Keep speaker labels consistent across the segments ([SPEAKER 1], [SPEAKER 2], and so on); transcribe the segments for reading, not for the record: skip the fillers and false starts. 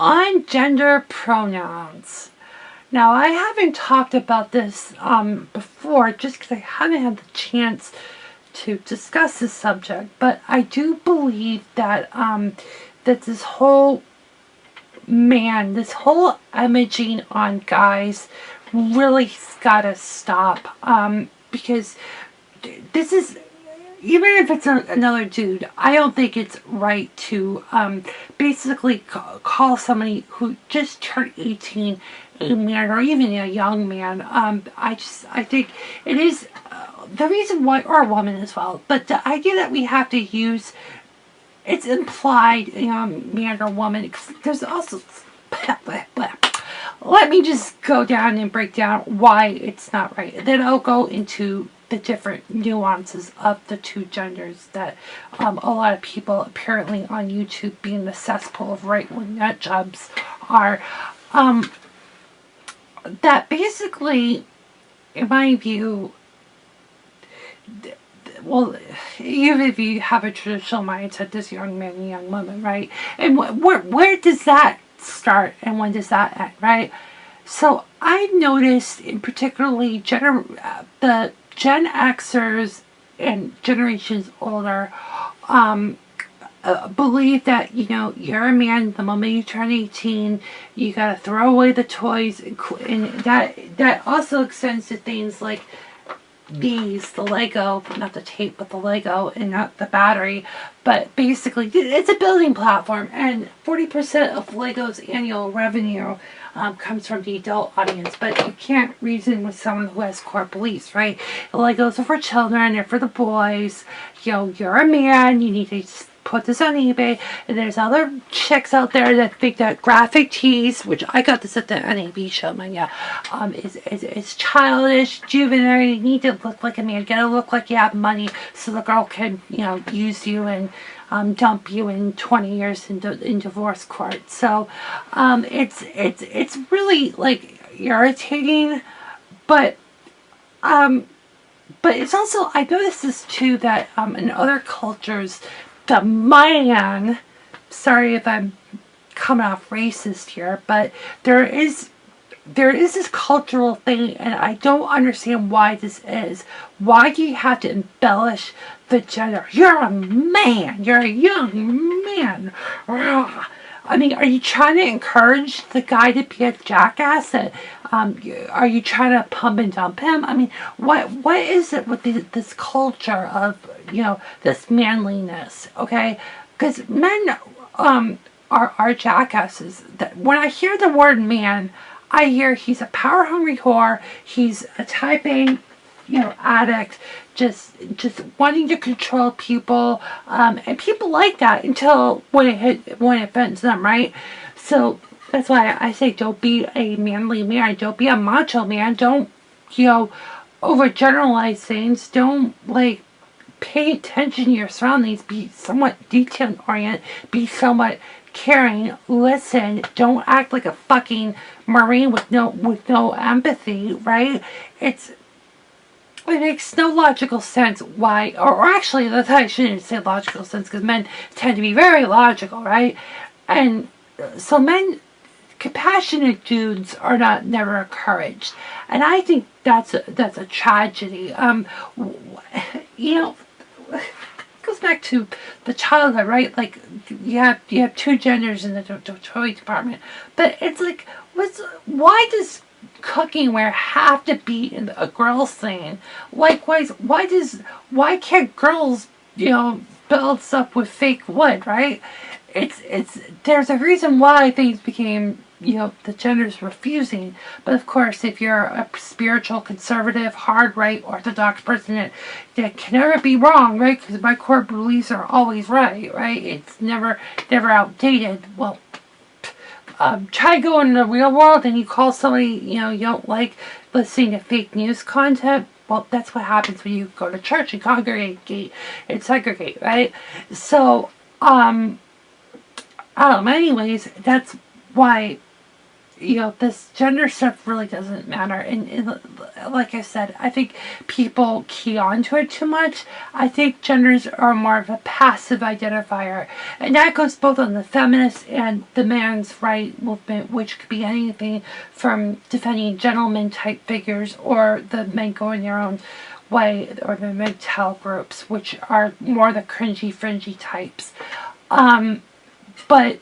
[SPEAKER 1] on gender pronouns. Now, I haven't talked about this before just because I haven't had the chance to discuss this subject, but I do believe that that this whole imaging on guys really gotta stop, because this is, even if it's another dude, I don't think it's right to basically call somebody who just turned 18 a man, or even a young man. I think it is the reason why, or a woman as well, but the idea that we have to use, it's implied, man or woman. There's also, let me just go down and break down why it's not right. Then I'll go into the different nuances of the two genders that a lot of people apparently on YouTube, being the cesspool of right-wing nut jobs, are. That basically, in my view, well, even if you have a traditional mindset, this young man and young woman, right? And where does that start and when does that end, right? So I noticed, in particularly the Gen Xers and generations older, believe that, you're a man the moment you turn 18, you gotta throw away the toys, and that also extends to things like the Lego, not the tape, but the Lego, and not the battery. But basically, it's a building platform, and 40% of Lego's annual revenue comes from the adult audience. But you can't reason with someone who has core beliefs, right? The Legos are for children, they're for the boys. You're a man, you need to put this on eBay, and there's other chicks out there that think that graphic tees, which I got this at the NAB show, man, is childish, juvenile. You need to look like a man, you gotta look like you have money, so the girl can, use you and dump you in 20 years in divorce court. So it's really like irritating, but it's also, I noticed this too, that in other cultures, the Maaann, sorry if I'm coming off racist here, but there is this cultural thing, and I don't understand why this is. Why do you have to embellish the gender? You're a man. You're a young man. I mean, are you trying to encourage the guy to be a jackass? Are you trying to pump and dump him? I mean, what is it with this culture of, this manliness, okay? Because men are jackasses. When I hear the word man, I hear he's a power-hungry whore, he's a type A, addict, just wanting to control people, and people like that until when it offends them, right? So that's why I say, don't be a manly man, don't be a macho man, don't overgeneralize things, don't pay attention to your surroundings, be somewhat detail oriented, be somewhat caring, listen, don't act like a fucking Marine with no empathy, right? It makes no logical sense why, or actually, I shouldn't say logical sense, because men tend to be very logical, right? And so compassionate dudes are never encouraged, and I think that's a tragedy. It goes back to the childhood, right? Like, you have two genders in the toy department, but it's like, why does cooking ware have to be in a girl's thing? Likewise, why can't girls build stuff with fake wood, right? There's a reason why things became, the genders refusing. But of course, if you're a spiritual, conservative, hard right, orthodox person, that can never be wrong, right? Because my core beliefs are always right? It's never outdated. Well, try going in the real world and you call somebody, you don't like listening to fake news content. Well, that's what happens when you go to church and congregate and segregate, right? So, anyways, that's why this gender stuff really doesn't matter. And like I said, I think people key onto it too much. I think genders are more of a passive identifier. And that goes both on the feminist and the man's right movement, which could be anything from defending gentleman type figures or the men going their own way, or the MGTOW groups, which are more the cringy, fringy types. But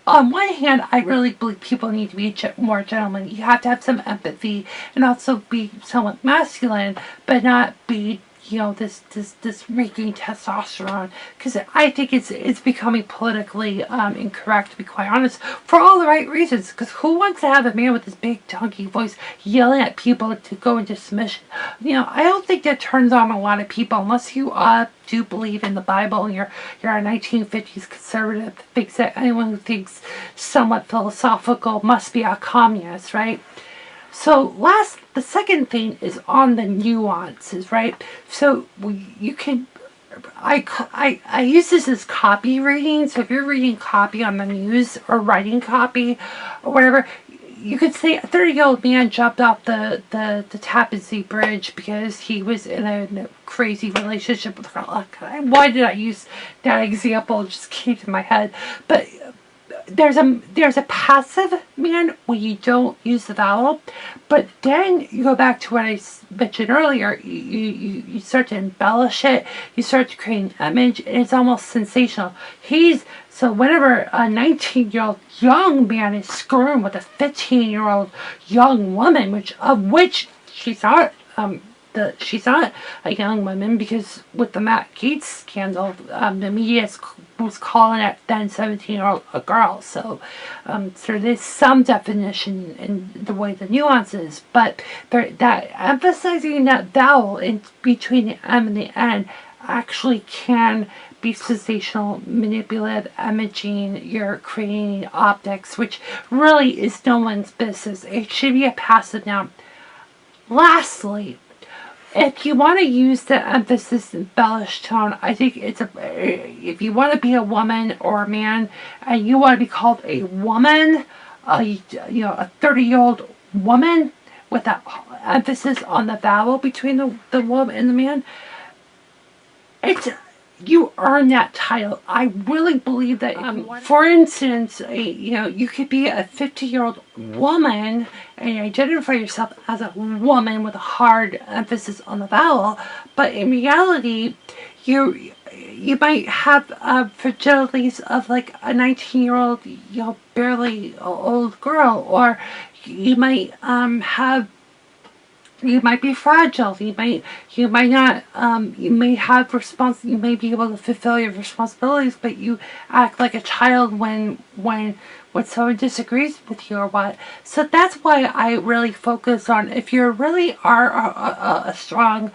[SPEAKER 1] on one hand, I really believe people need to be more gentlemen. You have to have some empathy and also be somewhat masculine, but not be, this reeking testosterone. Because I think it's becoming politically incorrect, to be quite honest, for all the right reasons. Because who wants to have a man with this big donkey voice yelling at people to go into submission? I don't think that turns on a lot of people, unless you do believe in the Bible and you're a 1950s conservative that thinks that anyone who thinks somewhat philosophical must be a communist, right? So the second thing is on the nuances, right? So you can, I use this as copy reading. So if you're reading copy on the news or writing copy or whatever, you could say a 30-year-old man jumped off the Tappan Zee Bridge because he was in a crazy relationship with a girl. Why did I use that example? It just came to my head. But there's a passive man where you don't use the vowel, but then you go back to what I mentioned earlier. You start to embellish it. You start to create an image, and it's almost sensational. So whenever a 19-year-old young man is screwing with a 15-year-old young woman, which she's not. She's not a young woman, because with the Matt Gaetz scandal, the media was calling it then 17-year-old a girl. So there's some definition in the way the nuance is, but that emphasizing that vowel in between the M and the N actually can be sensational, manipulative, imaging. You're creating optics, which really is no one's business. It should be a passive noun. Lastly, if you want to use the emphasis embellished tone, I think if you want to be a woman or a man and you want to be called a woman, a 30-year-old woman with that emphasis on the vowel between the woman and the man, you earn that title. I really believe that. For instance, you could be a 50-year-old woman and identify yourself as a woman with a hard emphasis on the vowel, but in reality, you might have fragilities of like a 19-year-old, barely old girl, or you might you might be fragile. You might not. You may have You may be able to fulfill your responsibilities, but you act like a child when someone disagrees with you or what. So that's why I really focus on, if you really are a strong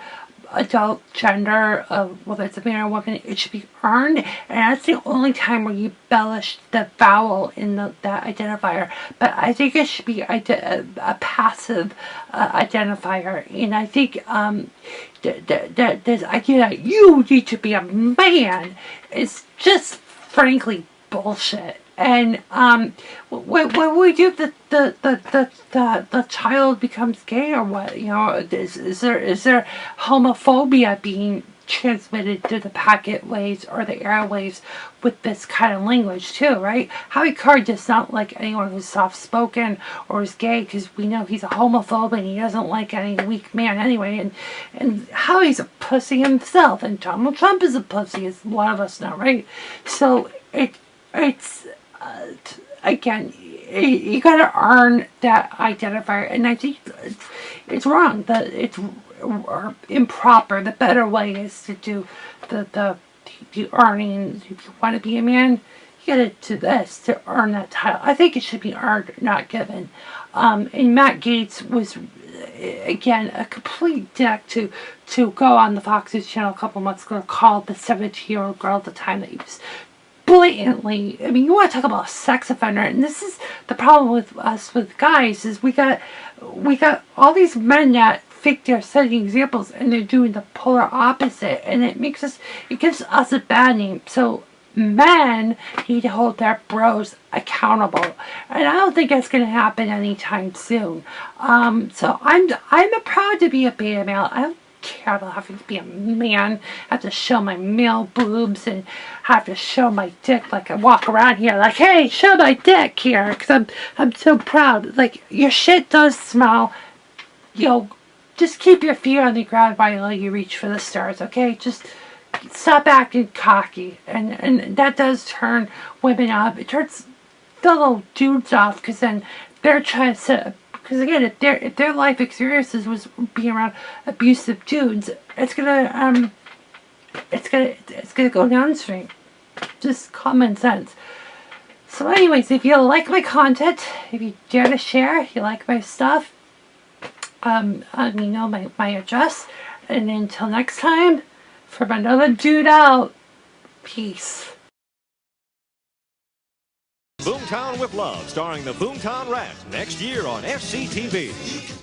[SPEAKER 1] adult gender, whether it's a man or woman, it should be earned, and that's the only time where you embellish the vowel in that identifier. But I think it should be a passive identifier, and I think this idea that you need to be a man is just frankly bullshit. And when we do the child becomes gay or what, is there homophobia being transmitted through the packet waves or the airwaves with this kind of language too, right? Howie Carr does not like anyone who's soft-spoken or is gay, because we know he's a homophobe and he doesn't like any weak man anyway, and Howie's a pussy himself, and Donald Trump is a pussy, as a lot of us know, right? So it's again, you gotta earn that identifier, and I think it's wrong. It's improper. The better way is to do the earning. If you want to be a man, you gotta do this to earn that title. I think it should be earned, not given. And Matt Gaetz was, again, a complete dick to go on the Fox News channel a couple months ago, called the 17-year-old girl at the time that he was blatantly, you want to talk about a sex offender, and this is the problem with us with guys, is we got all these men that think they're setting examples and they're doing the polar opposite, and it gives us a bad name. So men need to hold their bros accountable, and I don't think that's going to happen anytime soon. So I'm proud to be a beta male. I don't care about having to be a man, have to show my male boobs and have to show my dick. Like I walk around here like, hey, show my dick here, because I'm so proud. Like, your shit does smell. You know, just keep your feet on the ground while you reach for the stars, okay? Just stop acting cocky, and that does turn women off. It turns the little dudes off, because then they're trying to. Because again, if their life experiences was being around abusive dudes, it's gonna go downstream. Just common sense. So, anyways, if you like my content, if you dare to share, if you like my stuff, let me know my address. And until next time, from another dude out, peace.
[SPEAKER 2] Boomtown with Love, starring the Boomtown Rats, next year on FCTV.